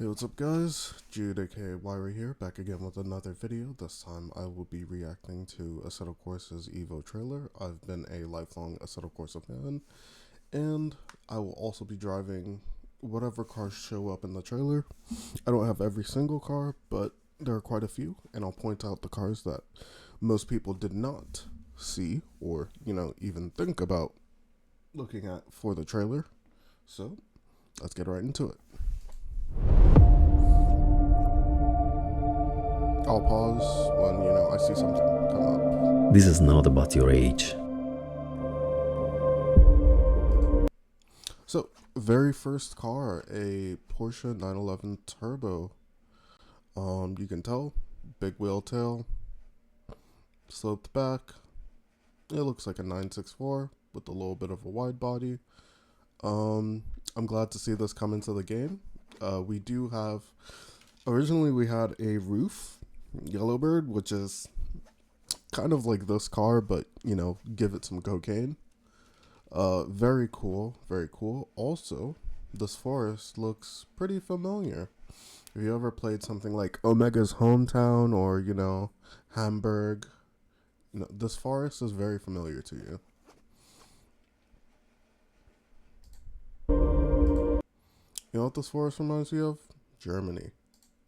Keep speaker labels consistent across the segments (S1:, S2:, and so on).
S1: Hey, what's up guys? Jude aka Wyra here, back again with another video. This time I will be reacting to Assetto Corsa's Evo trailer. I've been a lifelong Assetto Corsa fan, and I will also be driving whatever cars show up in the trailer. I don't have every single car, but there are quite a few, and I'll point out the cars that most people did not see or, even think about looking at for the trailer. So, let's get right into it. I'll pause when, I see something come up.
S2: This is not about your age.
S1: So, very first car, a Porsche 911 Turbo. You can tell, big wheel tail, sloped back. It looks like a 964 with a little bit of a wide body. I'm glad to see this come into the game. We do have, originally we had a roof Yellowbird, which is kind of like this car, but give it some cocaine. Very cool, very cool. Also, this forest looks pretty familiar. If you ever played something like Omega's Hometown or Hamburg, this forest is very familiar to you. You know what this forest reminds me of? Germany.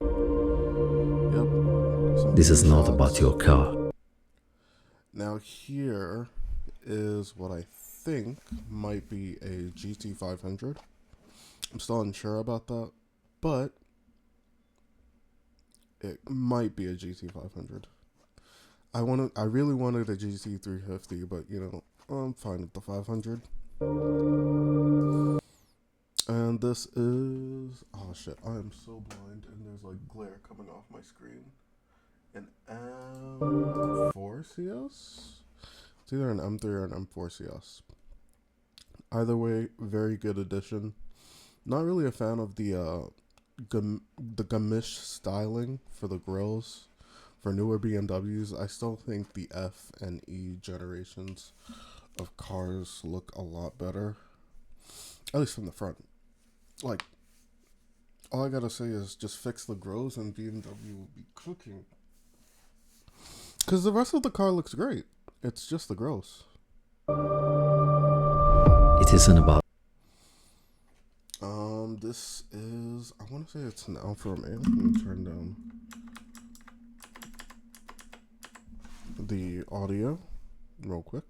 S1: Yep.
S2: This is not about your car.
S1: Now here is what I think might be a GT500. I'm still unsure about that, but it might be a GT500. I really wanted a GT350, but I'm fine with the 500. And this is, oh shit, I am so blind and there's like glare coming off my screen. An M4 CS? It's either an M3 or an M4 CS. Either way, very good addition. Not really a fan of the gamish styling for the grills. For newer BMWs, I still think the F and E generations of cars look a lot better. At least from the front. Like, all I gotta say is just fix the grills and BMW will be cooking. Because the rest of the car looks great. It's just the grills.
S2: It isn't about.
S1: This is, I want to say it's an Alfa Romeo. Let me turn down the audio real quick.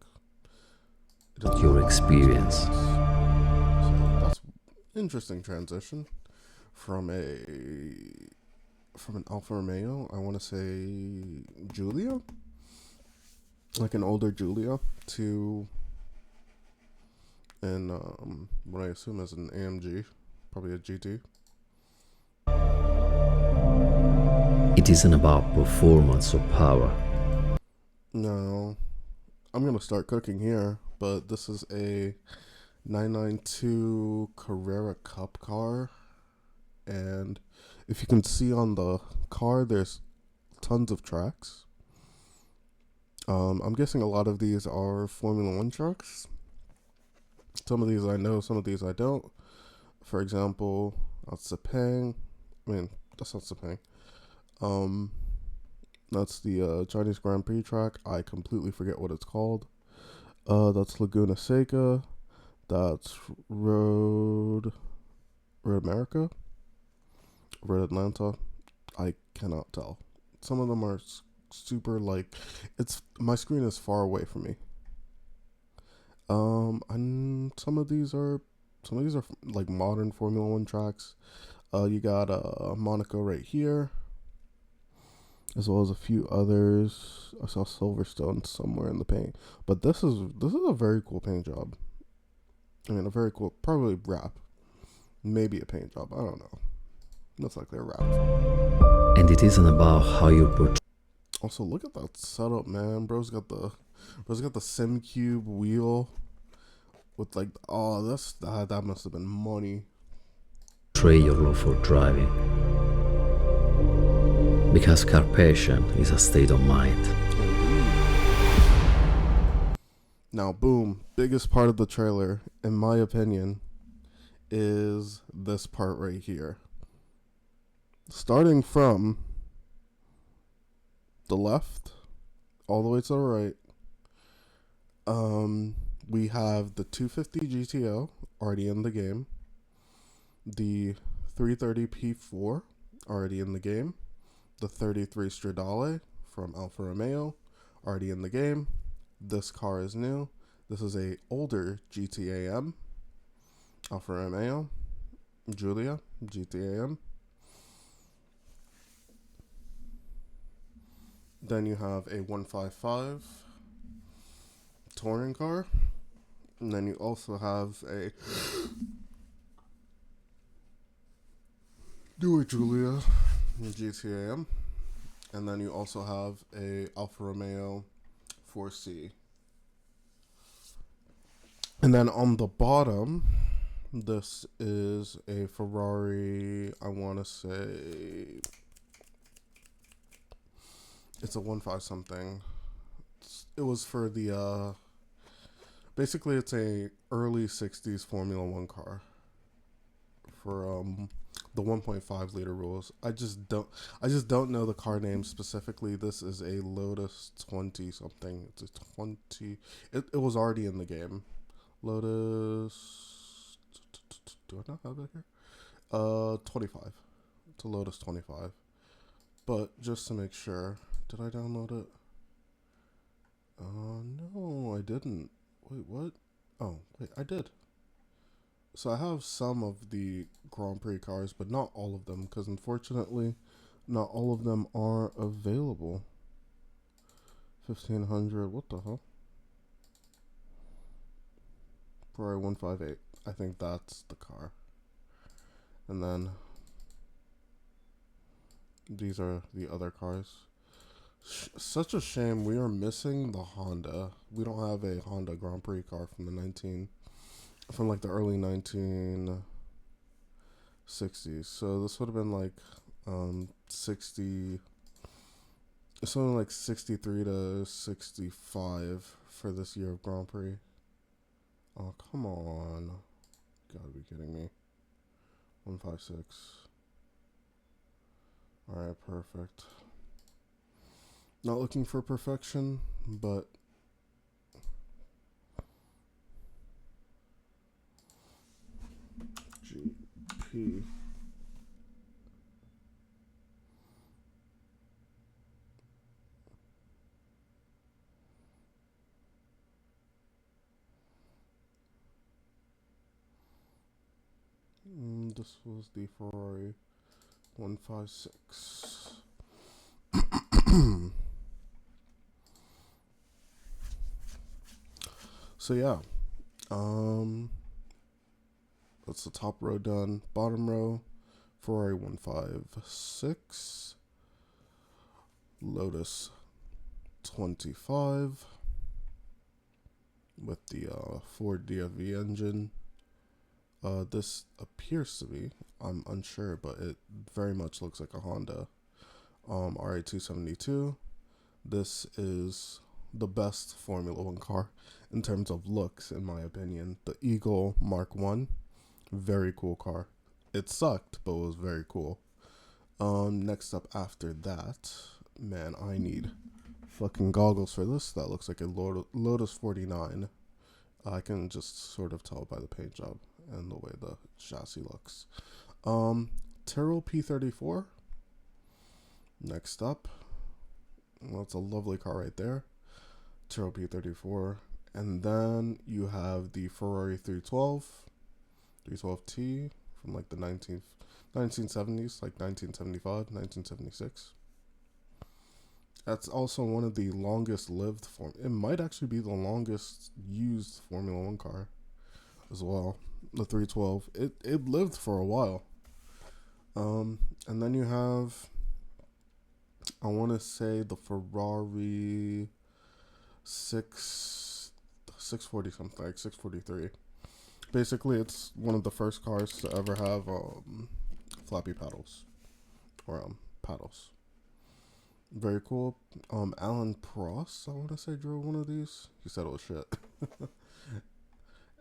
S2: Your experience.
S1: So that's interesting transition from an Alfa Romeo. I want to say Giulia, like an older Giulia, to what I assume is an AMG, probably a GT.
S2: It isn't about performance or power.
S1: No, I'm gonna start cooking here, but this is a 992 Carrera Cup car, and if you can see on the car, there's tons of tracks. I'm guessing a lot of these are Formula One trucks. Some of these I know, some of these I don't. For example, that's Sepang. That's not Sepang. That's the Chinese Grand Prix track. I completely forget what it's called. That's Laguna Seca. That's Road America. Road Atlanta. I cannot tell. Some of them are super my screen is far away from me. And some of these are like modern Formula One tracks. You got Monaco right here, as well as a few others. I saw Silverstone somewhere in the paint, but this is a very cool paint job. A very cool, probably wrap, maybe a paint job. I don't know. Looks like they're wrapped.
S2: And it isn't about how you portray.
S1: Also, look at that setup, man. Bro's got the SimCube wheel with that must have been money.
S2: Your love for driving. Because car passion is a state of mind.
S1: Now, boom, biggest part of the trailer, in my opinion, is this part right here. Starting from the left all the way to the right, we have the 250 GTO already in the game, the 330 P4 already in the game, the 33 Stradale from Alfa Romeo already in the game. This car is new. This is a older GTAM, Alfa Romeo, Giulia, GTAM. Then you have a 155 touring car. And then you also have a newer Giulia, GTAM. And then you also have a Alfa Romeo 4C. And then on the bottom, this is a Ferrari, I want to say, it's a 1.5 something. It was for the, basically it's a early 60s Formula 1 car for the 1.5 liter rules. I just don't know the car name specifically. This is a Lotus 20 something. It's a 20. It was already in the game. Lotus. Do I not have it here? 25. It's a Lotus 25. But just to make sure, did I download it? No, I didn't. Wait, what? Oh, wait, I did. So I have some of the Grand Prix cars, but not all of them, because unfortunately, not all of them are available. 1500, what the hell? Ferrari 158. I think that's the car. And then these are the other cars. Such a shame we are missing the Honda. We don't have a Honda Grand Prix car from like the early 1960s. So this would have been like 60, something like 63 to 65 for this year of Grand Prix. Oh, come on. You gotta be kidding me. 156. Alright, perfect. Not looking for perfection, but GP. This was the Ferrari 156. So yeah, that's the top row done. Bottom row, Ferrari 156, Lotus 25 with the Ford DFV engine. This appears to be, I'm unsure, but it very much looks like a Honda RA272. This is the best Formula 1 car in terms of looks, in my opinion. The Eagle Mark 1, very cool car. It sucked, but it was very cool. Next up after that, man, I need fucking goggles for this. That looks like a Lotus 49. I can just sort of tell by the paint job and the way the chassis looks. Tyrrell P34. Next up, well, it's a lovely car right there. Tyrrell P34. And then you have the Ferrari 312T from like the 1970s, like 1975, 1976. That's also one of the longest lived it might actually be the longest used Formula 1 car as well. The 312. It lived for a while. And then you have, I want to say, the Ferrari 640 something, like 643. Basically, it's one of the first cars to ever have flappy paddles or paddles. Very cool. Alan Prost, I want to say, drove one of these. He said it was shit.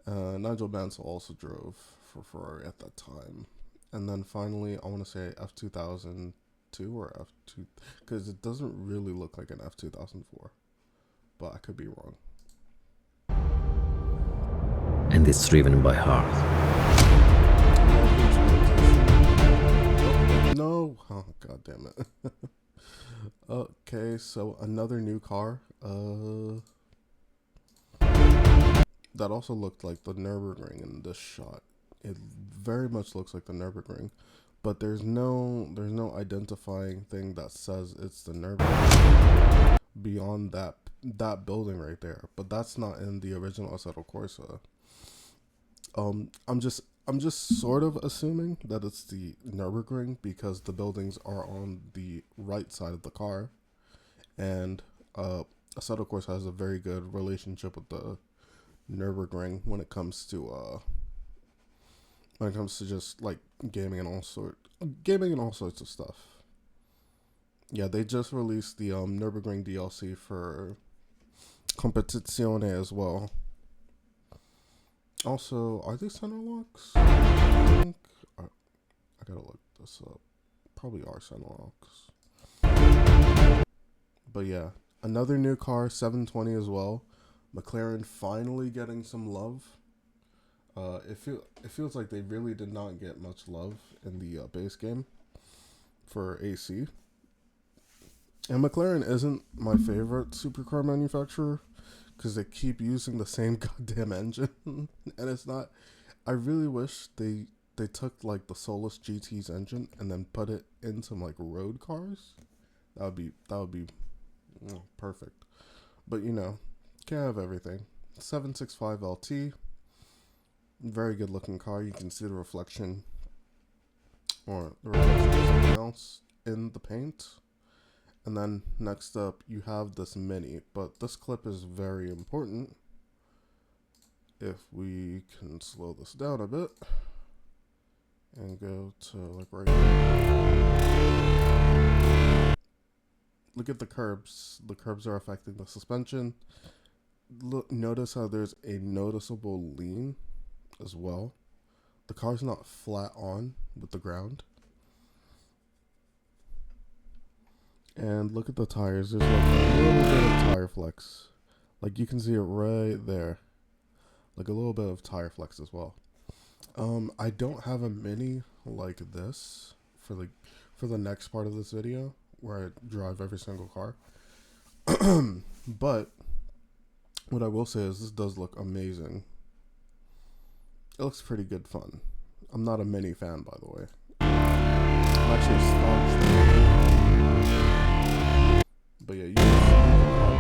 S1: Nigel Mansell also drove for Ferrari at that time. and then finally I want to say F2002 or F2, because it doesn't really look like an F2004, but I could be wrong.
S2: And it's driven by heart.
S1: No, oh, god damn it. Okay, so another new car. That also looked like the Nürburgring in this shot. It very much looks like the Nürburgring, but there's no identifying thing that says it's the Nürburgring beyond that building right there. But that's not in the original Assetto Corsa. I'm just sort of assuming that it's the Nürburgring because the buildings are on the right side of the car, and Assetto Corsa has a very good relationship with the Nürburgring when it comes to just like gaming and all sorts of stuff. Yeah, they just released the Nürburgring DLC for Competizione as well. Also, are these center locks? I think I gotta look this up. Probably are center locks. But yeah, another new car, 720 as well. McLaren finally getting some love. It feels like they really did not get much love in the base game for AC. And McLaren isn't my favorite supercar manufacturer because they keep using the same goddamn engine, and it's not. I really wish they took like the Solus GT's engine and then put it in some like road cars. That would be perfect. But you know, can't have everything. 765 LT, very good looking car. You can see the reflection or the reflection of something else in the paint. And then next up, you have this Mini, but this clip is very important. If we can slow this down a bit and go to like right here. Look at the curbs. The curbs are affecting the suspension. Look, notice how there's a noticeable lean as well. The car's not flat on with the ground. And look at the tires. There's like a little bit of tire flex. Like you can see it right there. Like a little bit of tire flex as well. I don't have a Mini like this for the next part of this video where I drive every single car. But what I will say is this does look amazing. It looks pretty good fun. I'm not a Mini fan, by the way. I'm actually staunch. But yeah, you can see by that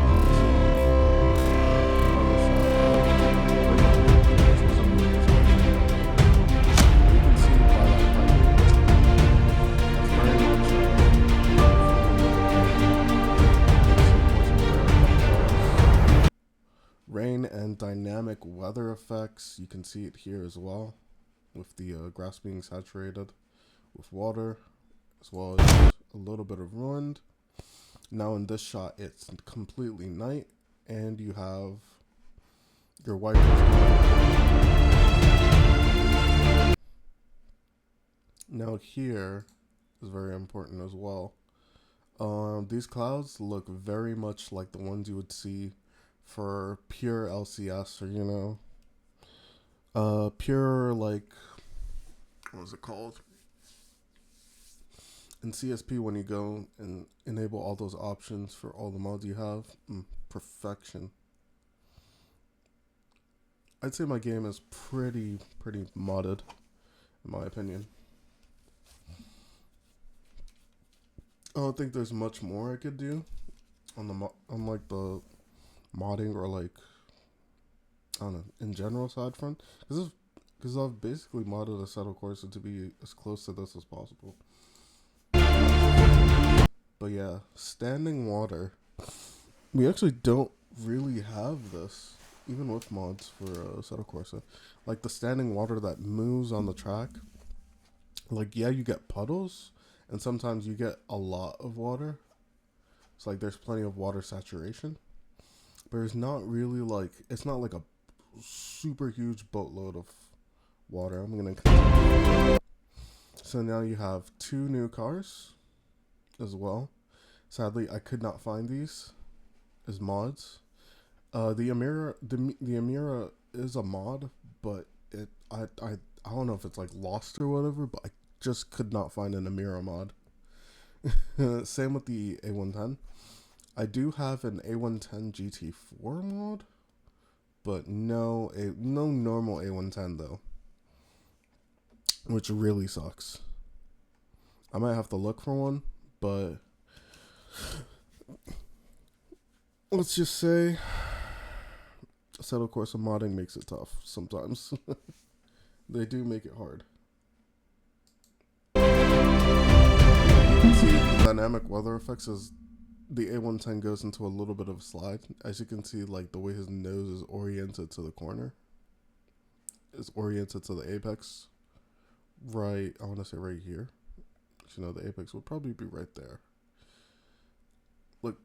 S1: that's very much rain and dynamic weather effects. You can see it here as well, with the grass being saturated with water, as well as a little bit of ruined. Now in this shot, it's completely night, and you have your wipers. Now here is very important as well. These clouds look very much like the ones you would see for pure LCS, or pure like, what was it called? In CSP, when you go and enable all those options for all the mods you have, perfection. I'd say my game is pretty modded, in my opinion. I don't think there's much more I could do on like the modding or like, I don't know, in general side front, because I've basically modded Assetto Corsa to be as close to this as possible. But yeah, standing water. We actually don't really have this, even with mods for Assetto Corsa. Like the standing water that moves on the track. Like, yeah, you get puddles, and sometimes you get a lot of water. It's like there's plenty of water saturation. But there's not really like, it's not like a super huge boatload of water. I'm going to continue. So now you have two new cars as well. Sadly, I could not find these as mods. The Amira is a mod, but I don't know if it's like lost or whatever. But I just could not find an Amira mod. Same with the A110. I do have an A110 GT4 mod, but no normal A110 though, which really sucks. I might have to look for one, but let's just say Assetto Corsa modding makes it tough sometimes. They do make it hard. You can see dynamic weather effects as the A110 goes into a little bit of a slide. As you can see, like the way his nose is oriented to the corner, is oriented to the apex. Right, I want to say right here. You know, the apex would probably be right there. Look,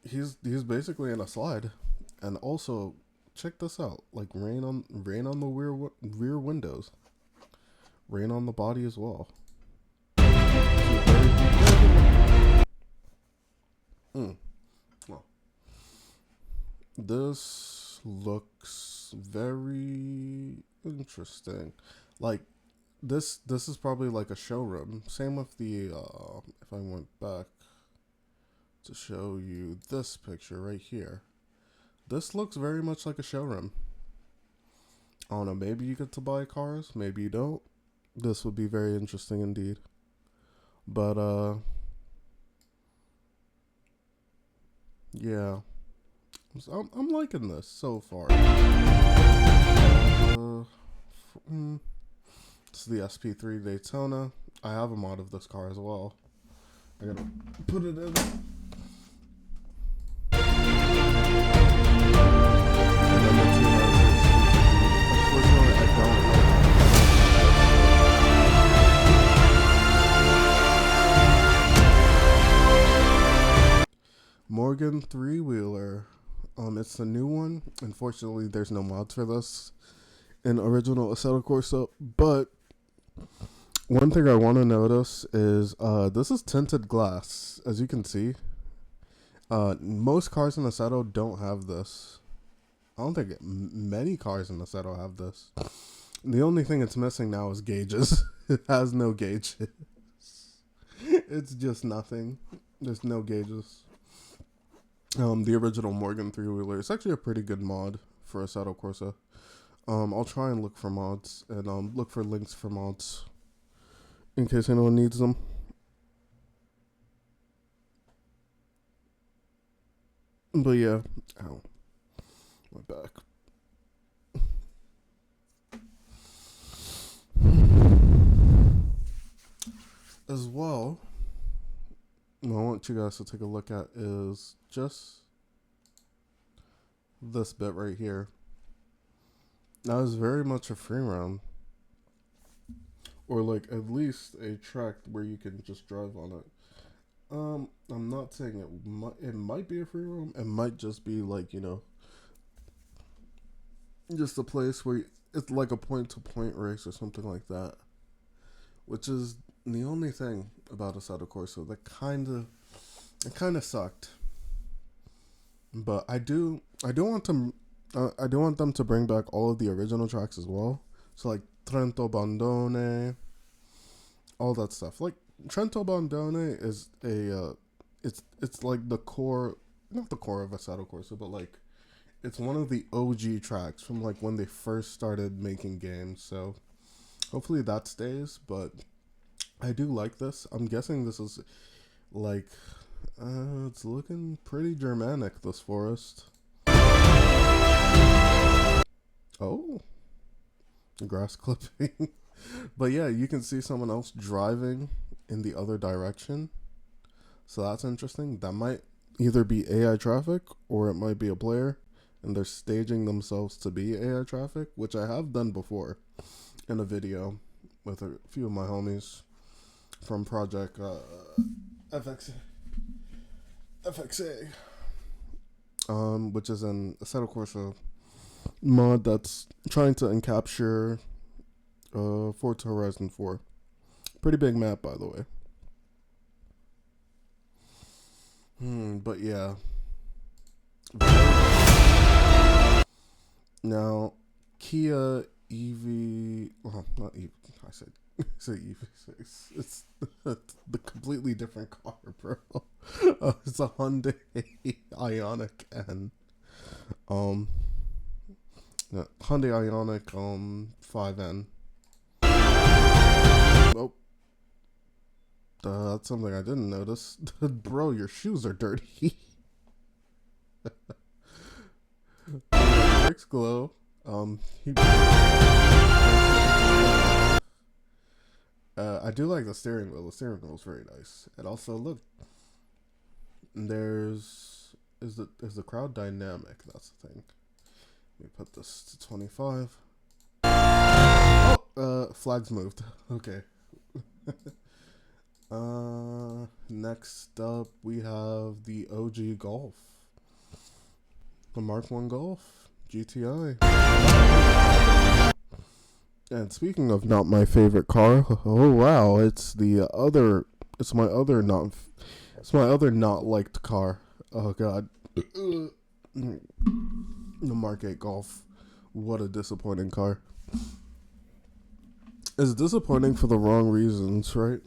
S1: he's basically in a slide, and also check this out. Like rain on the rear windows, rain on the body as well. Well, this looks very interesting. Like this is probably like a showroom. Same with the if I went back to show you this picture right here. This looks very much like a showroom. I don't know, maybe you get to buy cars, maybe you don't. This would be very interesting indeed. But yeah. So I'm liking this so far. This is the SP3 Daytona. I have a mod of this car as well. I gotta put it in. Unfortunately, I don't know. Morgan three-wheeler. It's a new one. Unfortunately, there's no mods for this in original Assetto Corsa. But one thing I want to notice is this is tinted glass, as you can see. Most cars in Assetto don't have this. I don't think many cars in Assetto have this. The only thing it's missing now is gauges. It has no gauges. It's just nothing. There's no gauges. The original Morgan three-wheeler is actually a pretty good mod for Assetto Corsa. I'll try and look for mods and look for links for mods in case anyone needs them. But yeah, ow, my back. As well, what I want you guys to take a look at is just this bit right here. That is very much a free round, or like at least a track where you can just drive on it. I'm not saying it might be a free roam. It might just be like, you know, just a place where it's like a point-to-point race or something like that. Which is the only thing about Assetto Corsa that kind of sucked. But I do want them to bring back all of the original tracks as well. So like Trento Bandone, all that stuff. Like Trento Bandone is it's like the core, not the core of Assetto Corsa, but like it's one of the OG tracks from like when they first started making games. So hopefully that stays, but I do like this. I'm guessing this is like it's looking pretty Germanic, this forest. Oh, grass clipping. But yeah, you can see someone else driving in the other direction. So that's interesting. That might either be AI traffic or it might be a player, and they're staging themselves to be AI traffic, which I have done before in a video with a few of my homies from Project FXA, which is an Assetto Corsa mod that's trying to encapture Forza Horizon 4. Pretty big map, by the way. But yeah. Now, Kia EV. Well, not EV. I said EV6. It's the completely different car, bro. It's a Hyundai Ioniq N. Um, Hyundai Ioniq 5N. Oh, that's something I didn't notice. Bro, your shoes are dirty. Brakes glow. I do like the steering wheel. The steering wheel is very nice. And also, look, is the crowd dynamic? That's the thing. Let me put this to 25. Oh, flags moved. Okay. Next up we have the OG Golf, the Mark 1 Golf GTI. And speaking of not my favorite car, oh wow, it's my other not liked car. Oh god. The Mark 8 Golf. What a disappointing car. It's disappointing for the wrong reasons, right?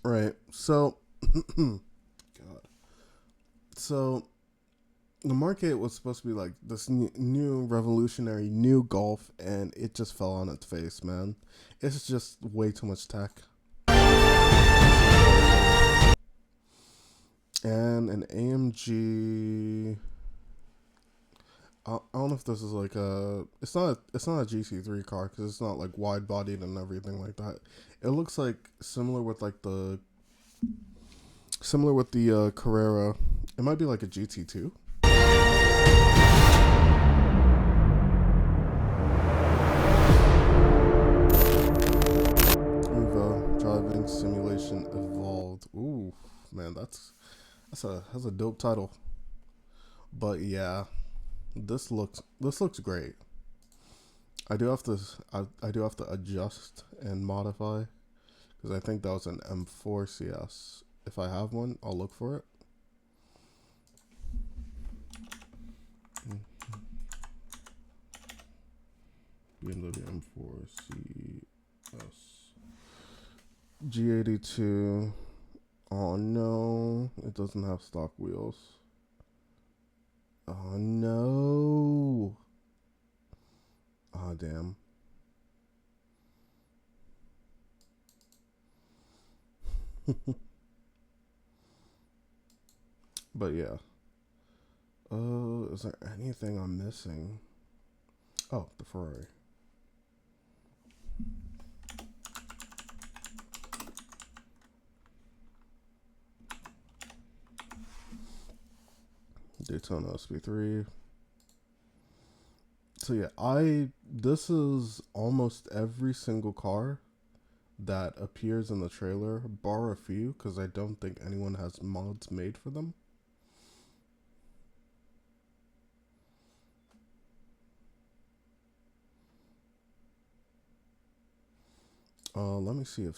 S1: Right. So, God. So, the Mark 8 was supposed to be like this new revolutionary new Golf, and it just fell on its face, man. It's just way too much tech. And an AMG. I don't know if this is like a. It's not a GC3 car because it's not like wide bodied and everything like that. It looks like similar with the Carrera. It might be like a GT2. Evo Driving Simulation Evolved. Ooh, man, that's a dope title. But yeah, this looks great. I do have to adjust and modify because I think that was an M4 CS. If I have one, I'll look for it. BMW M4 CS G82. Oh no, it doesn't have stock wheels. Oh no. Oh damn. But yeah. Is there anything I'm missing? Oh, the Ferrari. Daytona SP3. So yeah, this is almost every single car that appears in the trailer, bar a few, because I don't think anyone has mods made for them. Let me see if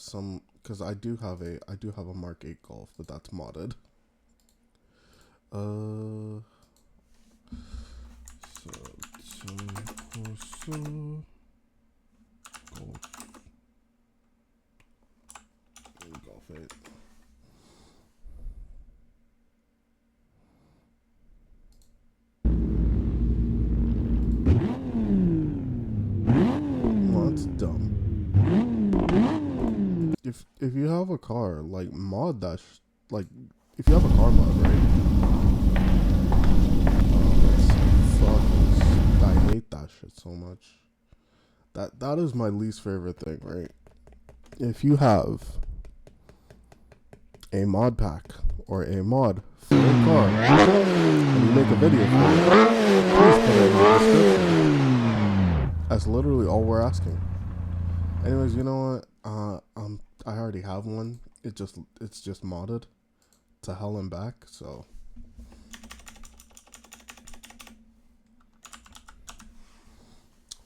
S1: because I do have a Mark 8 Golf, but that's modded. Assetto Corsa Golf 8. Well, that's dumb. If you have a car, like mod that, if you have a car mod, right? I hate that shit so much. That is my least favorite thing, right? If you have a mod pack or a mod for a car and you make a video for it, please put it in the description. That's literally all we're asking. Anyways, you know what? I already have one. It's just modded to hell and back. So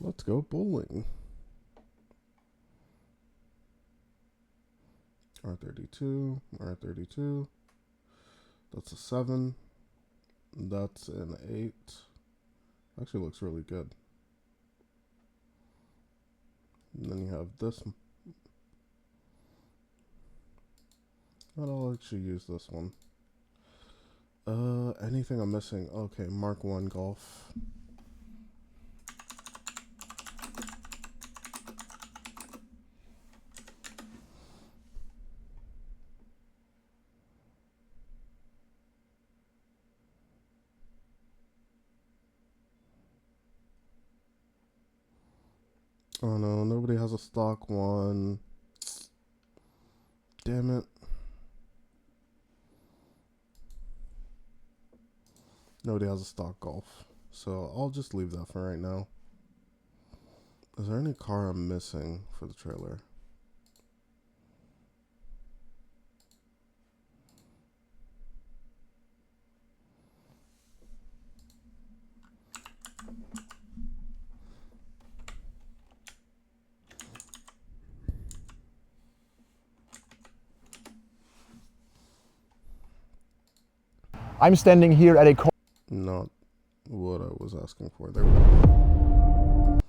S1: Let's go bowling. R32, R32. That's a 7. That's an 8. Actually looks really good. And then you have this. I'll actually use this one. Anything I'm missing? Okay, Mark 1 golf. Oh no, nobody has a stock one. Damn it. Nobody has a stock golf. So I'll just leave that for right now. Is there any car I'm missing for the trailer?
S3: I'm standing here at a
S1: Not what I was asking for. There we go.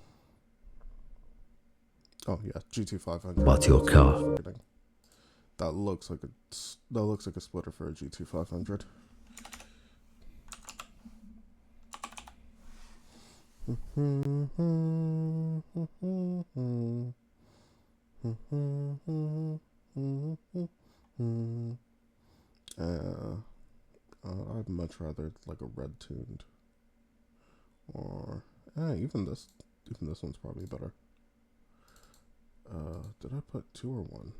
S1: Oh yeah, GT500.
S2: About your car.
S1: That looks like a splitter for a GT500. I'd much rather like a red tuned, or even this one's probably better. Did I put 2 or 1?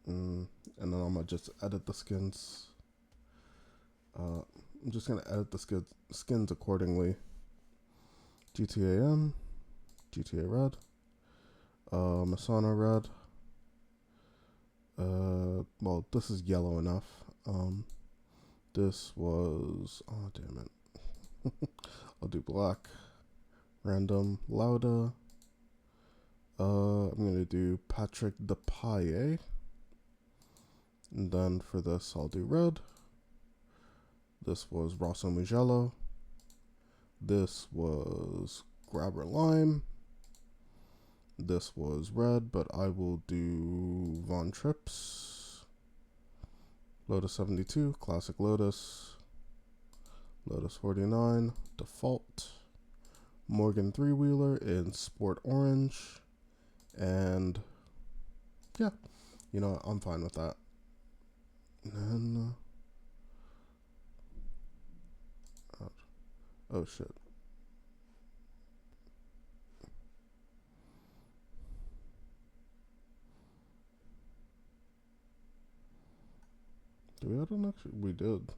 S1: And then I'm gonna just edit the skins. I'm just gonna edit the skins accordingly. GTA M, GTA Red, Masana Red. Well, this is yellow enough. This was, oh damn it. I'll do black. Random Lauda. I'm gonna do Patrick Depaille. And then for this, I'll do red. This was Rosso Mugello. This was Grabber Lime. This was red, but I will do Von Trips. Lotus 72, Classic Lotus. Lotus 49, Default. Morgan 3-wheeler in Sport Orange. And yeah, you know, I'm fine with that. And then, oh shit. Do we have an actually? We did.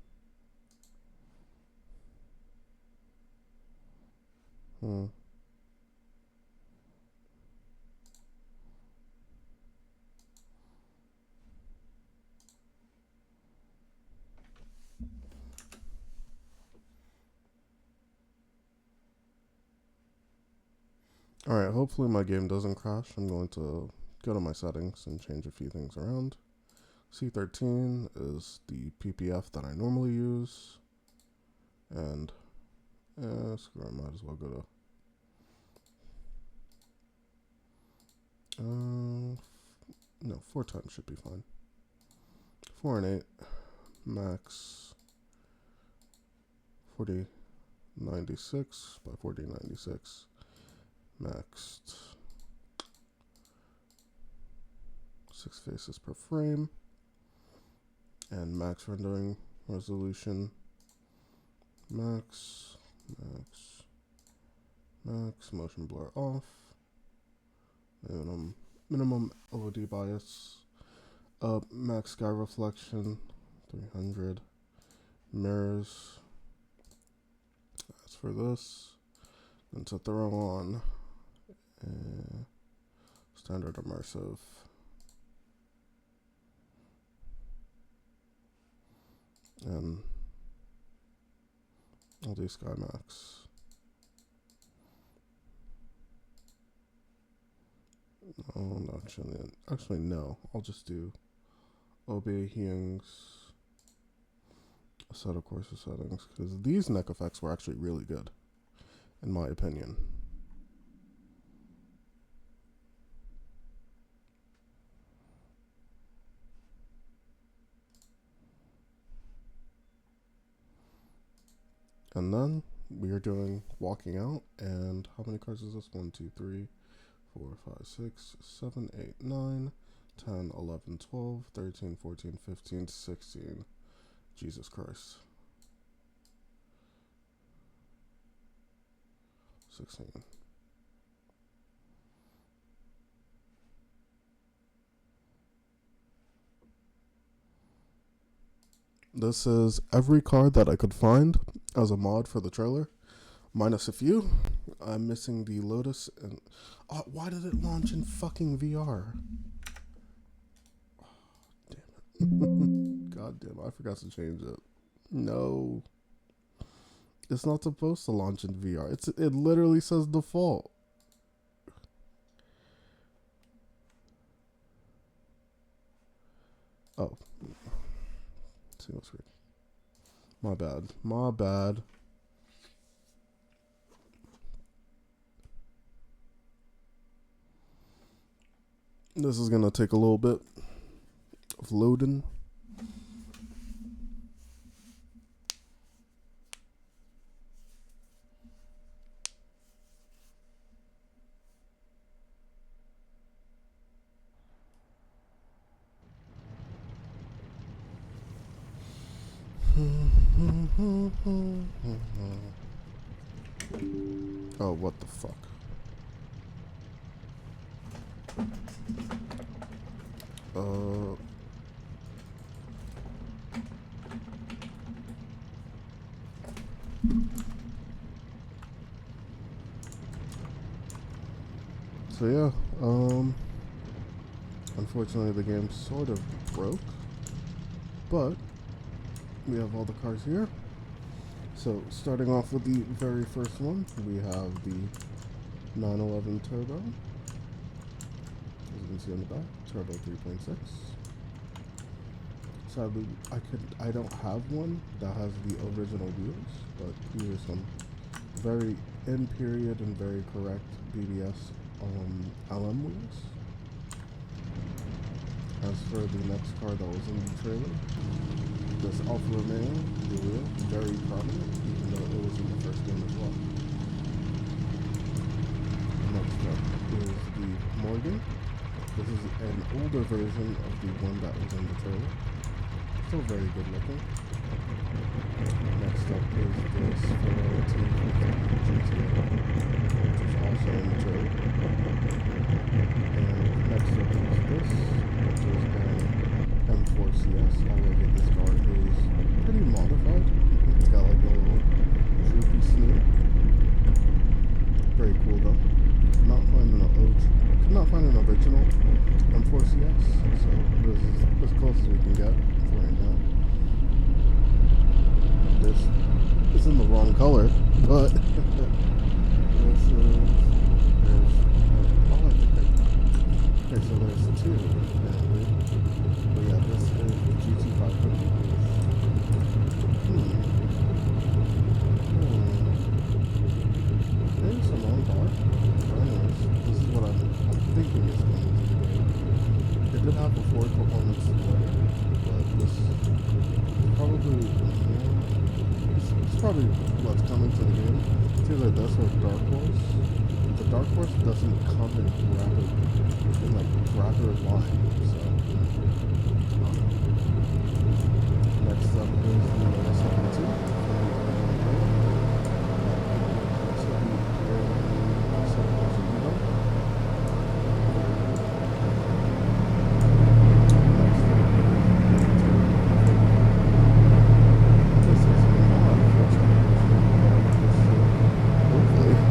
S1: Alright, hopefully my game doesn't crash. I'm going to go to my settings and change a few things around. C13 is the PPF that I normally use. And, screw it, I might as well go to, no, 4 times should be fine. 4 and 8, max 4096 by 4096. Maxed 6 faces per frame, and max rendering resolution, max motion blur off, minimum LOD bias, max sky reflection 300, mirrors. That's for this, and to throw on standard immersive. And I'll do SkyMax. Oh, no, actually, no. I'll just do Obey Hyung's Assetto Corsa settings, because these neck effects were actually really good, in my opinion. And then we are doing walking out, and how many cars is this? 1, 2, 3, 4, 5, 6, 7, 8, 9, 10, 11, 12, 13, 14, 15, 16. Jesus Christ. 16. This is every car that I could find as a mod for the trailer, minus a few. I'm missing the Lotus and... why did it launch in fucking VR? Oh, damn it. God damn it, I forgot to change it. No. It's not supposed to launch in VR. It literally says default. Oh. Single screen. My bad. My bad. This is gonna take a little bit of loading. Oh, what the fuck? So yeah, unfortunately the game sort of broke, but we have all the cars here. So starting off with the very first one, we have the 911 Turbo. As you can see on the back, Turbo 3.6. Sadly, I don't have one that has the original wheels, but these are some very in period and very correct BBS LM wheels. As for the next car that was in the trailer, this Alfa Romeo, the wheel, very prominent, even though it was in the first game as well. Next up is the Morgan. This is an older version of the one that was in the trailer. Still very good looking. Next up is this Ferrari GTO, which is also in the trailer. And next up is this, which is an M4CS. However, this car is pretty modified. It's got like a little droopy snoot. Very cool though. Could not find an original M4CS, so this is as close as we can get for right now. This is in the wrong color, but this is, okay, so there's two, apparently. But yeah, this is the GT500. Maybe some on bar. But anyways, this is what I'm thinking is going into the game. It did have a Ford performance display, but this is probably what's coming to the game. It's either this or Dark Horse. The Dark Horse doesn't come in rapid line, so next up is the second two.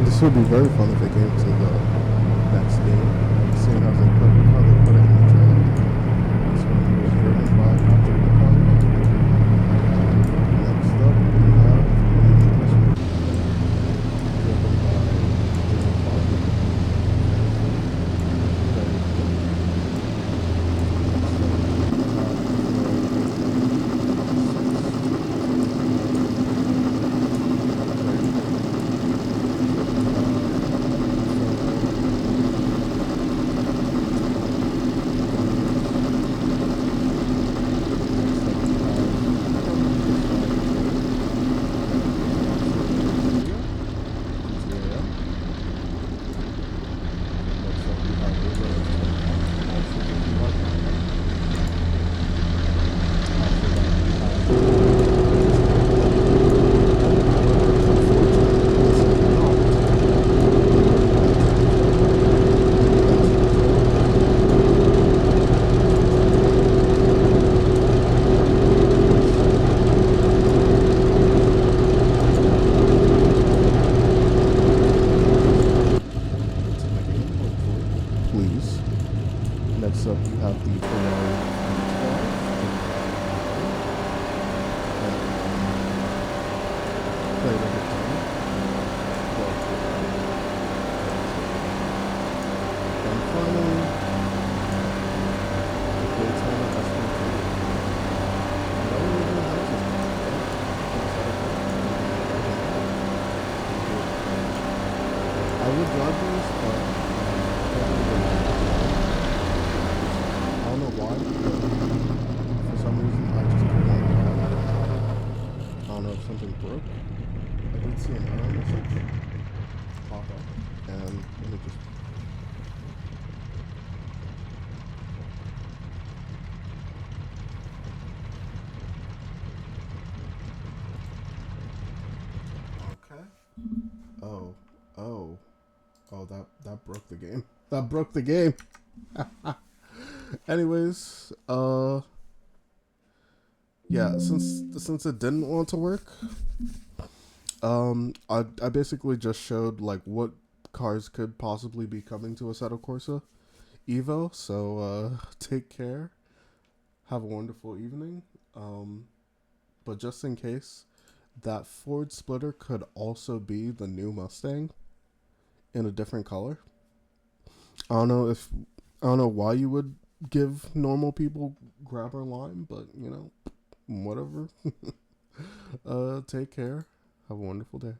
S1: This would be very fun if it came to the next game, seeing how they put it in the trailer. This one was driven by Patrick. Next up, we have the English played every time. But, and finally, the Daytona SPT. No one even has this car, right? I would drive these, but I don't really I don't know why, but for some reason I just could not drive. I don't know if something broke. I did see an error message pop up, and let me just. Okay. Oh, oh, oh! That broke the game. That broke the game. Anyways, yeah. Since it didn't want to work, I basically just showed like what cars could possibly be coming to Assetto Corsa Evo. So take care. Have a wonderful evening. But just in case, that Ford Splitter could also be the new Mustang in a different color. I don't know if I don't know why you would give normal people grabber lime, but whatever. Take care. Have a wonderful day.